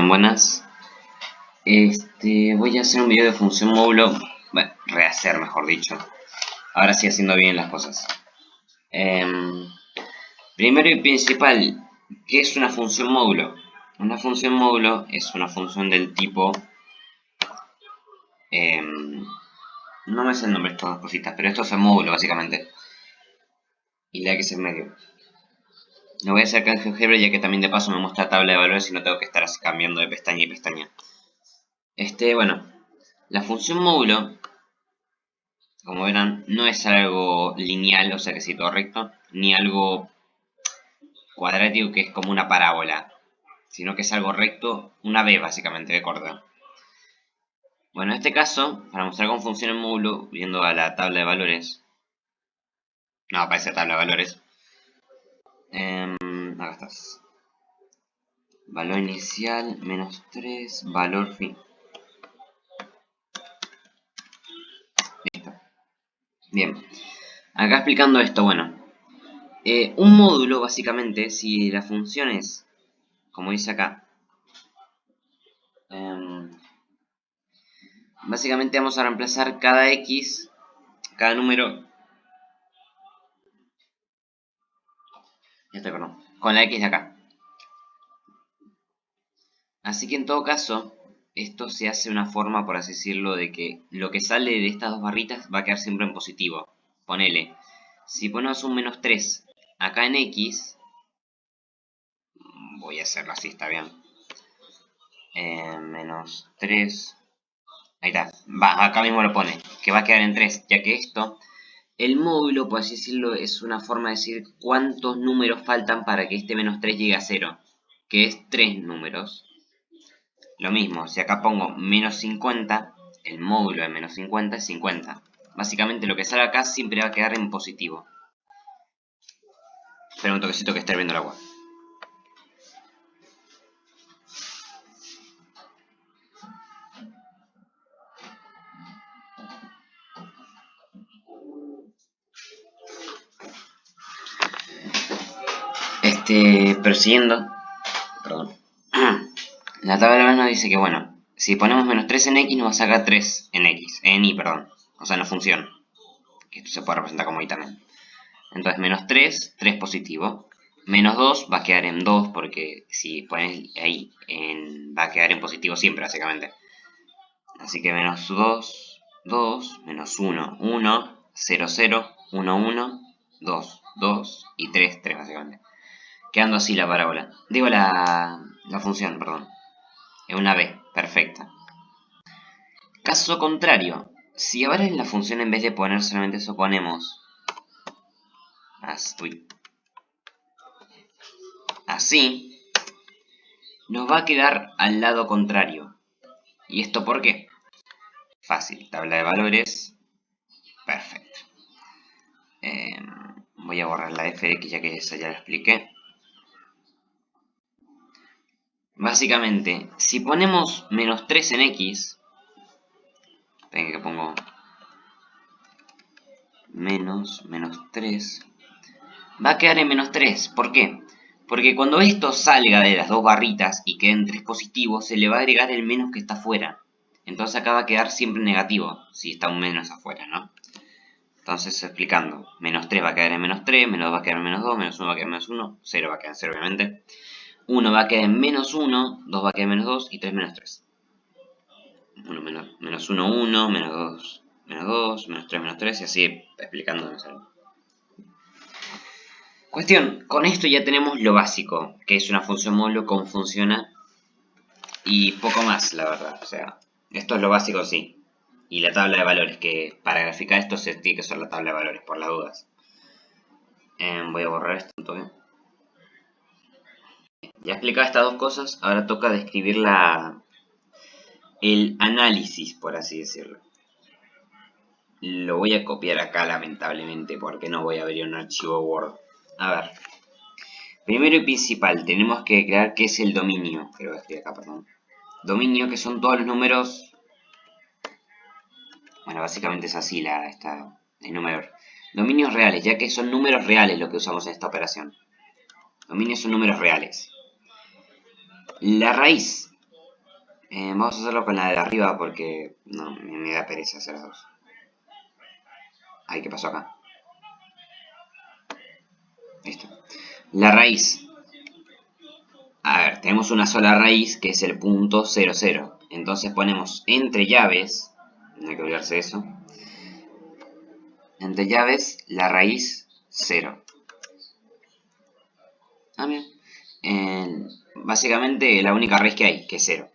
Buenas. Voy a hacer un video de función módulo. Bueno, rehacer, mejor dicho. Ahora sí, haciendo bien las cosas. Primero y principal, ¿qué es una función módulo? Una función módulo es una función del tipo... no me sé el nombre de estas dos cositas, pero esto es el módulo, básicamente. Y la que es en medio. Lo voy a hacer acá en GeoGebra, ya que también de paso me muestra tabla de valores y no tengo que estar así cambiando de pestaña y pestaña. Bueno, la función módulo, como verán, no es algo lineal, o sea que sí, todo recto, ni algo cuadrático que es como una parábola, sino que es algo recto, una B básicamente, B corta. Bueno, en este caso, para mostrar cómo funciona el módulo, viendo a la tabla de valores, no aparece tabla de valores, acá estás. Valor inicial, menos 3, valor fin. Listo. Bien. Acá explicando esto, bueno. Un módulo, básicamente, si la función es, como dice acá, básicamente vamos a reemplazar cada X, cada número, perdón, con la X de acá. Así que en todo caso, esto se hace de una forma, por así decirlo, de que lo que sale de estas dos barritas va a quedar siempre en positivo. Ponele, si ponemos un menos 3 acá en X, voy a hacerlo así, está bien. Menos 3, ahí está, acá mismo lo pone, que va a quedar en 3, ya que esto, el módulo, por así decirlo, es una forma de decir cuántos números faltan para que este menos 3 llegue a 0, que es 3 números. Lo mismo, si acá pongo menos 50, el módulo de menos 50 es 50. Básicamente lo que sale acá siempre va a quedar en positivo. Espera un toquecito que esté hirviendo el agua. Persiguiendo, perdón. La tabla de valores nos dice que, bueno, si ponemos menos 3 en X nos va a sacar 3 en X, en Y, perdón. O sea, en la función. Que esto se puede representar como Y también. Entonces, menos 3, 3 positivo. Menos 2 va a quedar en 2 porque si pones ahí va a quedar en positivo siempre, básicamente. Así que menos 2, 2, menos 1, 1, 0, 0, 1, 1, 2, 2 y 3, 3 básicamente. Quedando así la parábola. Digo la función, perdón. Es una B, perfecta. Caso contrario, si ahora en la función en vez de poner solamente eso ponemos así, nos va a quedar al lado contrario. ¿Y esto por qué? Fácil, tabla de valores, perfecto. Voy a borrar la f de x ya que esa ya la expliqué. Básicamente, si ponemos menos 3 en x, ven que pongo menos 3, va a quedar en menos 3. ¿Por qué? Porque cuando esto salga de las dos barritas y queden 3 positivos, se le va a agregar el menos que está afuera. Entonces acá va a quedar siempre negativo, si está un menos afuera, ¿no? Entonces, explicando, menos 3 va a quedar en menos 3, menos 2 va a quedar en menos 2, menos 1 va a quedar en menos 1, 0 va a quedar en 0 obviamente. 1 va a quedar en menos 1, 2 va a quedar en menos 2 y 3 menos 3. 1 menos 1, 1, menos 2, menos 2, menos 3, menos 3 y así explicando. Cuestión, con esto ya tenemos lo básico, que es una función módulo, cómo funciona y poco más, la verdad. O sea, esto es lo básico, sí. Y la tabla de valores, que para graficar esto se tiene que usar la tabla de valores, por las dudas. Voy a borrar esto entonces. Ya explicado estas dos cosas, ahora toca describir el análisis, por así decirlo. Lo voy a copiar acá, lamentablemente, porque no voy a abrir un archivo Word. A ver. Primero y principal, tenemos que crear qué es el dominio. Que lo voy a escribir acá, perdón. Dominio, que son todos los números. Bueno, básicamente es así el número. Dominios reales, ya que son números reales lo que usamos en esta operación. Dominio son números reales. La raíz. Vamos a hacerlo con la de arriba porque no me da pereza hacer las dos. Ay, ¿qué pasó acá? Listo. La raíz. A ver, tenemos una sola raíz que es el punto 0, 0. Entonces ponemos entre llaves, no hay que olvidarse de eso, entre llaves la raíz 0. Ah, bien. Básicamente la única raíz que hay, que es 0.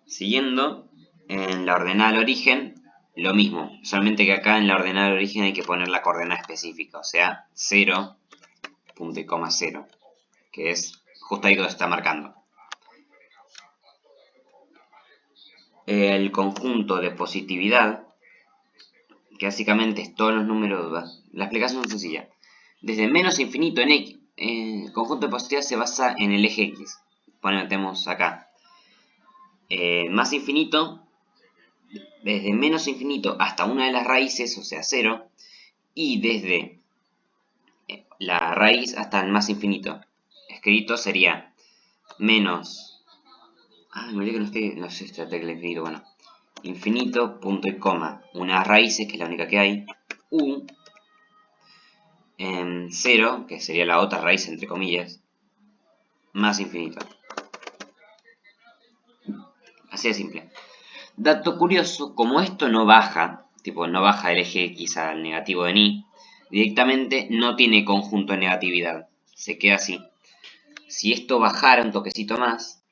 Siguiendo, en la ordenada al origen, lo mismo. Solamente que acá en la ordenada al origen hay que poner la coordenada específica. O sea, 0, punto y coma 0. Que es justo ahí donde se está marcando. El conjunto de positividad, que básicamente es todos los números. La explicación es sencilla. Desde menos infinito en X, el conjunto de positividad se basa en el eje X. Ponemos acá. Más infinito, desde menos infinito hasta una de las raíces, o sea 0, y desde la raíz hasta el más infinito. Escrito sería menos... me olvidé que no sé esta tecla infinito, bueno. Infinito, punto y coma, unas raíces, que es la única que hay, u, 0, que sería la otra raíz entre comillas, más infinito. Así de simple. Dato curioso, como esto no baja, tipo no baja el eje X al negativo de ni, directamente no tiene conjunto de negatividad. Se queda así. Si esto bajara un toquecito más,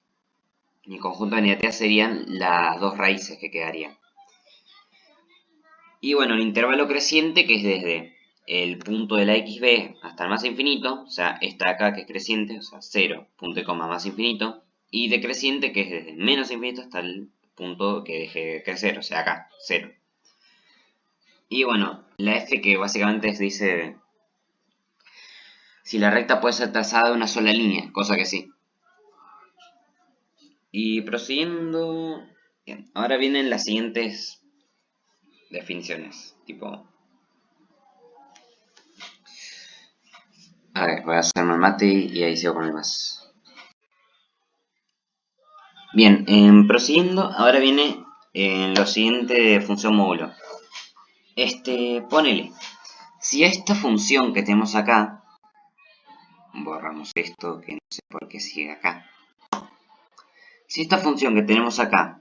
el conjunto de negatividad serían las dos raíces que quedarían. Y bueno, el intervalo creciente, que es desde el punto de la xb hasta el más infinito, o sea, esta de acá que es creciente, o sea, 0, punto y coma más infinito, y decreciente, que es desde menos infinito hasta el punto que deje de crecer, o sea, acá, 0. Y bueno, la f que básicamente dice si la recta puede ser trazada de una sola línea, cosa que sí. Y prosiguiendo, bien, ahora vienen las siguientes definiciones, tipo... A ver, voy a hacerme el mate y ahí sigo con el más. Bien, prosiguiendo, ahora viene lo siguiente de función módulo. Ponele, si esta función que tenemos acá, borramos esto que no sé por qué sigue acá. Si esta función que tenemos acá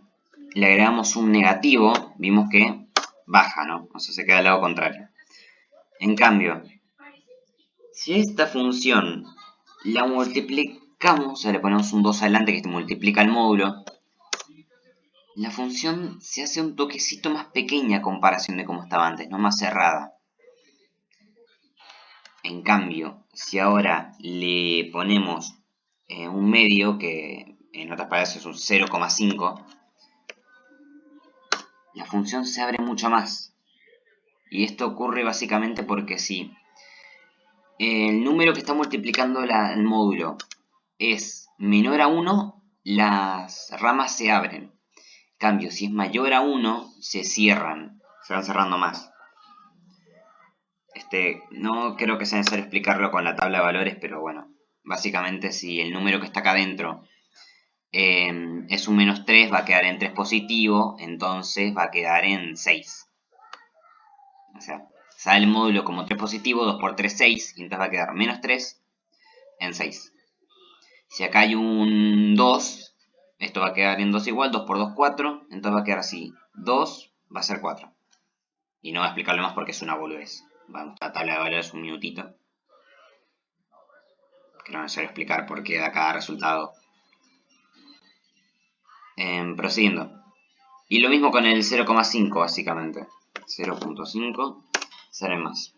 le agregamos un negativo, vimos que baja, ¿no? O sea, se queda al lado contrario. En cambio, si esta función la multiplicamos, o sea, le ponemos un 2 adelante que multiplica el módulo, la función se hace un toquecito más pequeña a comparación de como estaba antes, no más cerrada. En cambio, si ahora le ponemos un medio, que en otras palabras es un 0,5, la función se abre mucho más. Y esto ocurre básicamente porque si el número que está multiplicando el módulo es menor a 1, las ramas se abren. En cambio, si es mayor a 1, se cierran, se van cerrando más. No creo que sea necesario explicarlo con la tabla de valores, pero bueno, básicamente si el número que está acá adentro es un menos 3, va a quedar en 3 positivo, entonces va a quedar en 6. O sea, sale el módulo como 3 positivo, 2 por 3, 6, y entonces va a quedar menos 3 en 6. Si acá hay un 2, esto va a quedar en 2 igual, 2 por 2, 4, entonces va a quedar así, 2 va a ser 4. Y no voy a explicarlo más porque es una boludez. Vamos, la tabla de valores un minutito. Que no es necesario explicar por qué da cada resultado. Prosiguiendo. Y lo mismo con el 0,5 básicamente. 0,5 será más.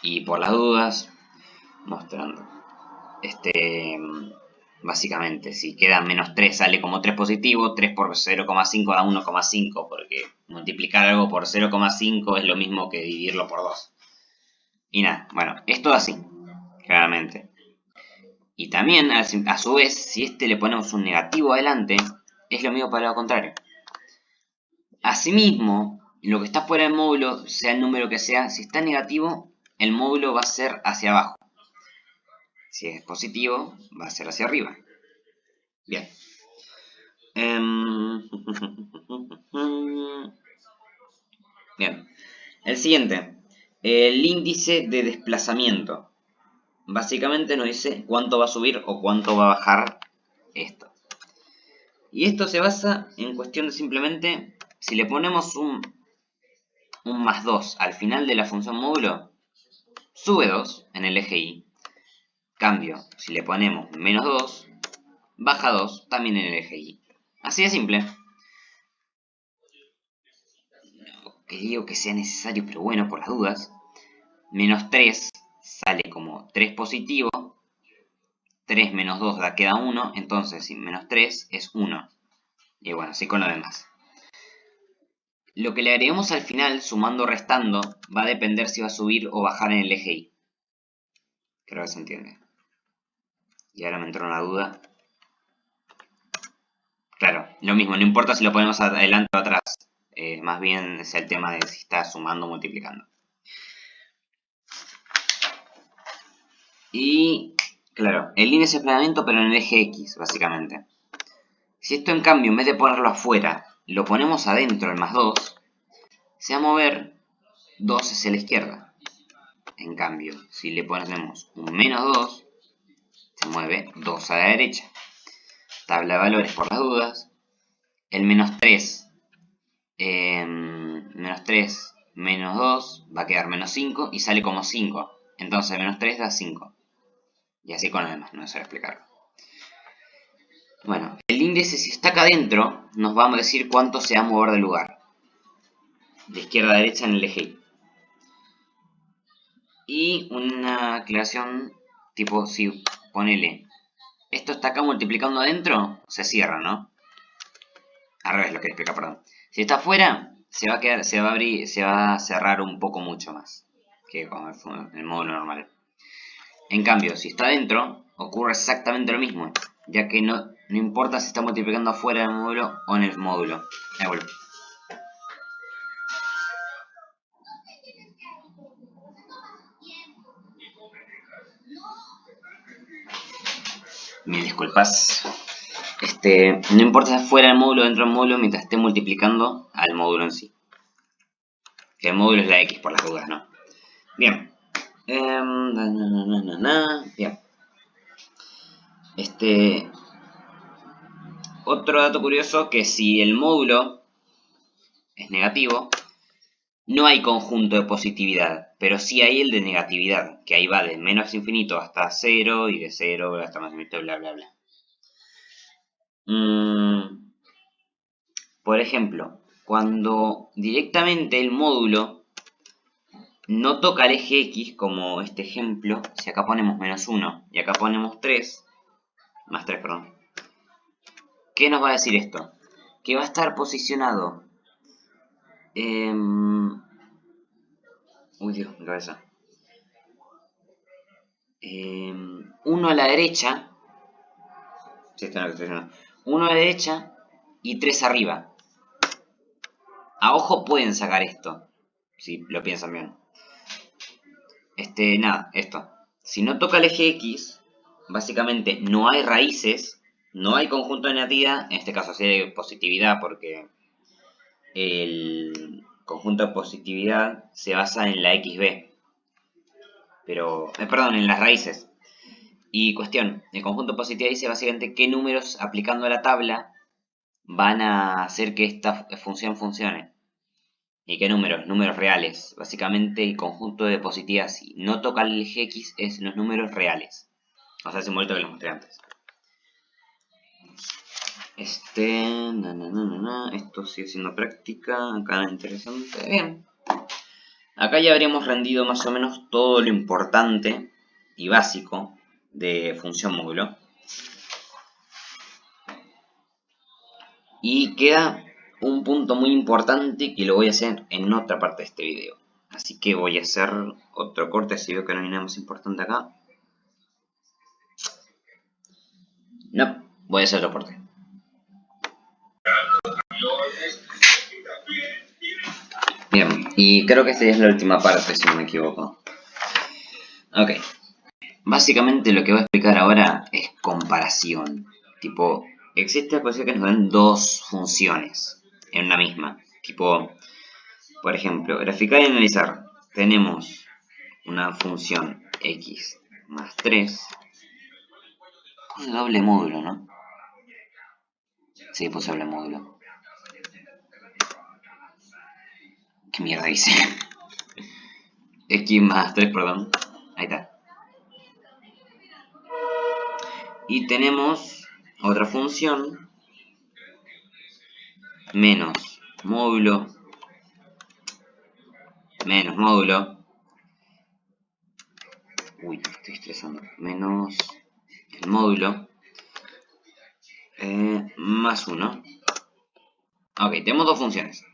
Y por las dudas, mostrando. Básicamente, si queda menos 3 sale como 3 positivo, 3 por 0,5 da 1,5, porque multiplicar algo por 0,5 es lo mismo que dividirlo por 2. Y nada, bueno, es todo así, claramente. Y también, a su vez, si le ponemos un negativo adelante, es lo mismo para lo contrario. Asimismo, lo que está fuera del módulo, sea el número que sea, si está negativo, el módulo va a ser hacia abajo. Si es positivo, va a ser hacia arriba. Bien. Bien. El siguiente. El índice de desplazamiento. Básicamente nos dice cuánto va a subir o cuánto va a bajar esto. Y esto se basa en cuestión de simplemente, si le ponemos un más 2 al final de la función módulo, sube 2 en el eje Y. Cambio, si le ponemos menos 2, baja 2 también en el eje Y. Así de simple. No creo que sea necesario, pero bueno, por las dudas. Menos 3 sale como 3 positivo. 3 menos 2 queda 1, entonces si menos 3 es 1. Y bueno, así con lo demás. Lo que le agreguemos al final, sumando o restando, va a depender si va a subir o bajar en el eje Y. Creo que se entiende. Y ahora me entró una duda. Claro, lo mismo, no importa si lo ponemos adelante o atrás. Más bien es el tema de si está sumando o multiplicando. Y, claro, el índice de desplazamiento pero en el eje X, básicamente. Si esto en cambio, en vez de ponerlo afuera, lo ponemos adentro, el más 2, se va a mover 2 hacia la izquierda. En cambio, si le ponemos un menos 2, se mueve 2 a la derecha. Tabla de valores por las dudas. El menos 3, menos 2, va a quedar menos 5 y sale como 5. Entonces menos 3 da 5. Y así con lo demás, no sé explicarlo. Bueno, el índice si está acá adentro, nos va a decir cuánto se va a mover del lugar. De izquierda a derecha en el eje Y. Y una aclaración tipo, si ponele, esto está acá multiplicando adentro, se cierra, ¿no? Al revés lo que explica, perdón. Si está afuera, se va a quedar, se va a abrir, se va a cerrar un poco mucho más que con el módulo normal. En cambio, si está adentro, ocurre exactamente lo mismo, ya que no importa si está multiplicando afuera del módulo o en el módulo. Ahí vuelvo. Mil disculpas. No importa si es fuera del módulo o dentro del módulo mientras esté multiplicando al módulo en sí. Que el módulo es la X por las dudas, ¿no? Bien. Bien. Otro dato curioso, que si el módulo es negativo, no hay conjunto de positividad, pero sí hay el de negatividad, que ahí va de menos infinito hasta 0 y de 0 hasta más infinito, bla, bla, bla. Por ejemplo, cuando directamente el módulo no toca el eje X, como este ejemplo, si acá ponemos menos 1 y acá ponemos 3, más 3, perdón. ¿Qué nos va a decir esto? Que va a estar posicionado... Uy, Dios, mi cabeza. 1 a la derecha. Sí, esto es lo que estoy diciendo. 1 a la derecha y 3 arriba. A ojo pueden sacar esto, si lo piensan bien. Nada, esto. Si no toca el eje X, básicamente no hay raíces, no hay conjunto de negatividad, en este caso sí hay positividad porque el conjunto de positividad se basa en la XB. Pero, perdón, en las raíces. Y cuestión, el conjunto positividad dice básicamente qué números aplicando a la tabla van a hacer que esta función funcione. ¿Y qué números? Números reales. Básicamente el conjunto de positividad si no toca el eje X es los números reales. O sea, ese simbolito que les mostré antes. Esto sigue siendo práctica. Acá nada interesante. Bien. Acá ya habríamos rendido más o menos todo lo importante y básico de función módulo. Y queda un punto muy importante que lo voy a hacer en otra parte de este video. Así que voy a hacer otro corte, si veo que no hay nada más importante acá. No, voy a hacer otro corte. Bien, y creo que esta ya es la última parte, si no me equivoco. Ok. Básicamente lo que voy a explicar ahora es comparación. Tipo, existe la posibilidad que nos den dos funciones en una misma. Tipo, por ejemplo, graficar y analizar. Tenemos una función x más 3. Puse doble módulo, ¿no? Sí, puse doble módulo. ¿Qué mierda hice? X más 3, perdón. Ahí está. Y tenemos otra función menos módulo uy, estoy estresando, menos el módulo más 1. Ok, tenemos dos funciones,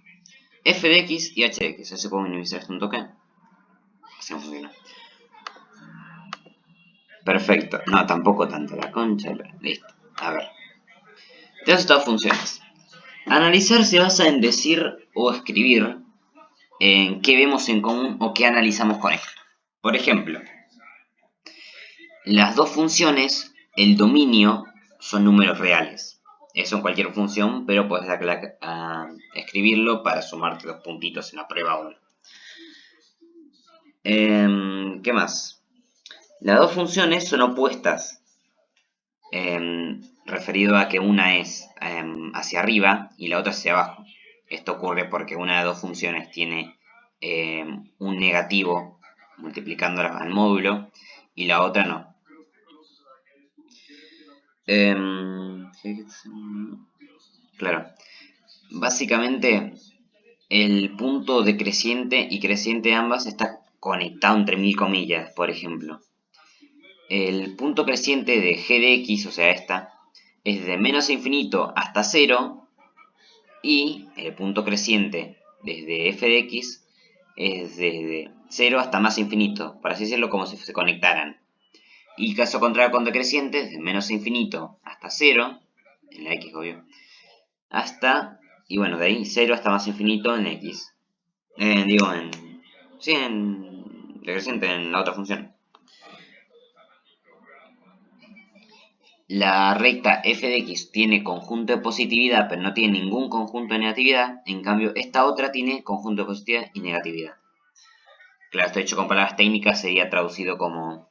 f de x y h de x. ¿Se puede minimizar esto un toque? Así no funciona. Perfecto, no, tampoco tanto, la concha. Listo, a ver. Tenemos estas funciones. Analizar se basa en decir o escribir en qué vemos en común o qué analizamos con esto. Por ejemplo, las dos funciones, el dominio, son números reales. Eso en cualquier función, pero puedes escribirlo para sumarte los puntitos en la prueba 1. ¿Qué más? Las dos funciones son opuestas, referido a que una es hacia arriba y la otra hacia abajo. Esto ocurre porque una de las dos funciones tiene un negativo multiplicándolas al módulo y la otra no. Claro, básicamente el punto decreciente y creciente de ambas está conectado entre mil comillas, por ejemplo. El punto creciente de g de x, o sea esta, es de menos infinito hasta 0 y el punto creciente desde f de x es desde 0 hasta más infinito, por así decirlo, como si se conectaran. Y caso contrario con decreciente, desde menos infinito hasta 0, en la x obvio, hasta, y bueno, de ahí 0 hasta más infinito en x. Sí, en decreciente en la otra función. La recta f de x tiene conjunto de positividad, pero no tiene ningún conjunto de negatividad. En cambio, esta otra tiene conjunto de positividad y negatividad. Claro, esto hecho con palabras técnicas sería traducido como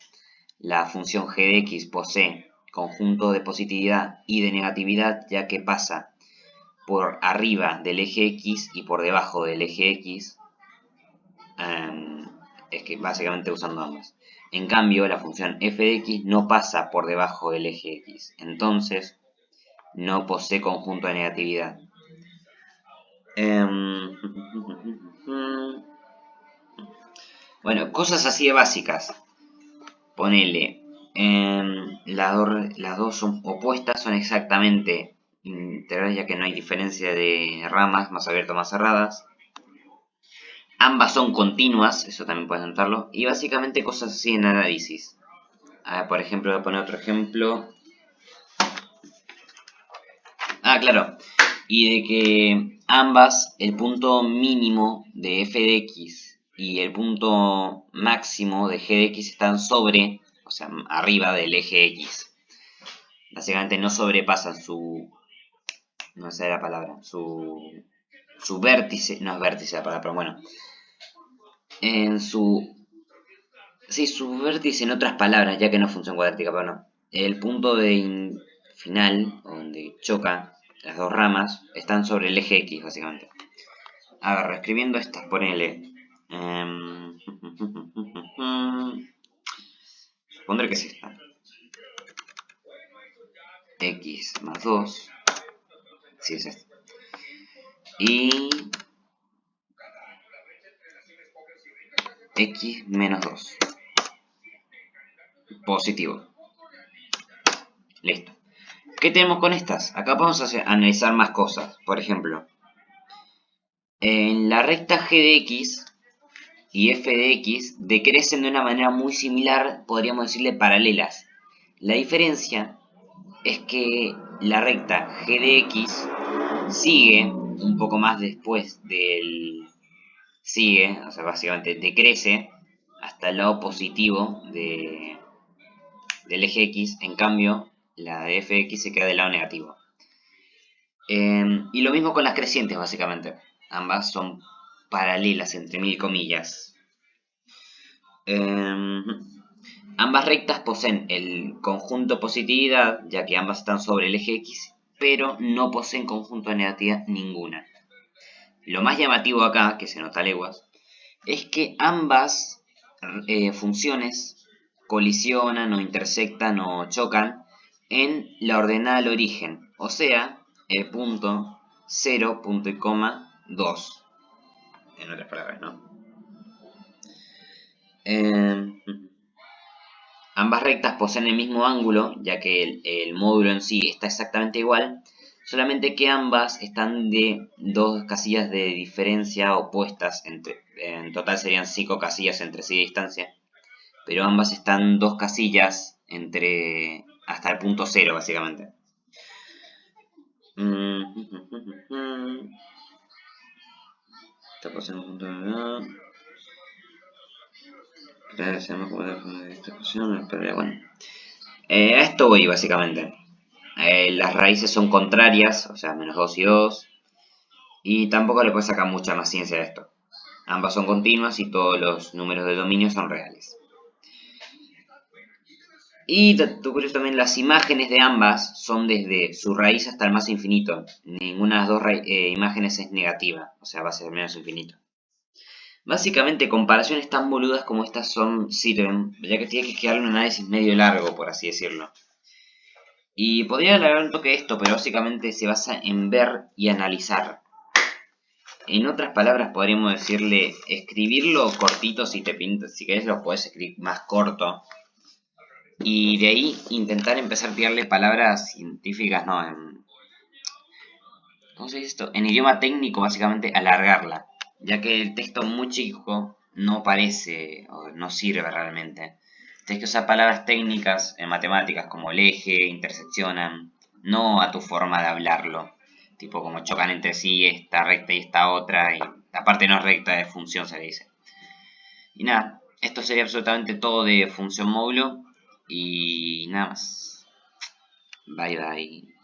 la función g de x posee conjunto de positividad y de negatividad, ya que pasa por arriba del eje x y por debajo del eje x. Es que básicamente usando ambas. En cambio, la función f de x no pasa por debajo del eje x. Entonces, no posee conjunto de negatividad. Bueno, cosas así de básicas. Ponele. Las dos son opuestas, son exactamente integrales, ya que no hay diferencia de ramas, más abiertas, más cerradas. Ambas son continuas, eso también puedes notarlo. Y básicamente cosas así en análisis. Por ejemplo, voy a poner otro ejemplo. Claro. Y de que ambas, el punto mínimo de f de x y el punto máximo de g de x están sobre, o sea, arriba del eje x. Básicamente no sobrepasan su, no sé la palabra, su vértice, no es vértice la palabra, pero bueno, en su, sí, su vértice en otras palabras, ya que no funciona cuadrática, pero no. El punto de final, donde choca las dos ramas, están sobre el eje x, básicamente. A ver, reescribiendo estas, ponele. Pondré que es esta. X más 2. Sí, es esta. Y X menos 2. Positivo. Listo. ¿Qué tenemos con estas? Acá vamos a analizar más cosas. Por ejemplo, en la recta g de x y f de x decrecen de una manera muy similar, podríamos decirle paralelas. La diferencia es que la recta g de x sigue un poco más después del... Sigue, o sea, básicamente decrece hasta el lado positivo de del eje X, en cambio la de fx se queda del lado negativo. Y lo mismo con las crecientes, básicamente. Ambas son paralelas, entre mil comillas. Ambas rectas poseen el conjunto positividad, ya que ambas están sobre el eje X, pero no poseen conjunto de negatividad ninguna. Lo más llamativo acá, que se nota a leguas, es que ambas funciones colisionan o intersectan o chocan en la ordenada del origen, o sea, el punto 0, punto y coma 2. En otras palabras, ¿no? Ambas rectas poseen el mismo ángulo, ya que el módulo en sí está exactamente igual, solamente que ambas están de dos casillas de diferencia opuestas, en total serían 5 casillas entre sí de distancia, pero ambas están 2 casillas entre hasta el punto 0, básicamente. Está pasando un punto de... Bueno, a esto voy básicamente. Las raíces son contrarias, o sea, menos 2 y 2. Y tampoco le puedes sacar mucha más ciencia a esto. Ambas son continuas y todos los números de dominio son reales. Y dato curioso también, las imágenes de ambas son desde su raíz hasta el más infinito. Ninguna de las dos imágenes es negativa, o sea, va a ser menos infinito. Básicamente, comparaciones tan boludas como estas sirven, ya que tiene que quedar un análisis medio largo, por así decirlo. Y podría alargar un toque esto, pero básicamente se basa en ver y analizar. En otras palabras, podríamos decirle, escribirlo cortito si te pintas, si querés lo puedes escribir más corto. Y de ahí intentar empezar a tirarle palabras científicas, no, ¿cómo se dice esto? En idioma técnico, básicamente alargarla. Ya que el texto muy chico no parece o no sirve realmente. Tienes que usar palabras técnicas en matemáticas como el eje, interseccionan, no a tu forma de hablarlo. Tipo como chocan entre sí esta recta y esta otra, y la parte no recta de función se le dice. Y nada, esto sería absolutamente todo de función módulo. Y nada más. Bye bye.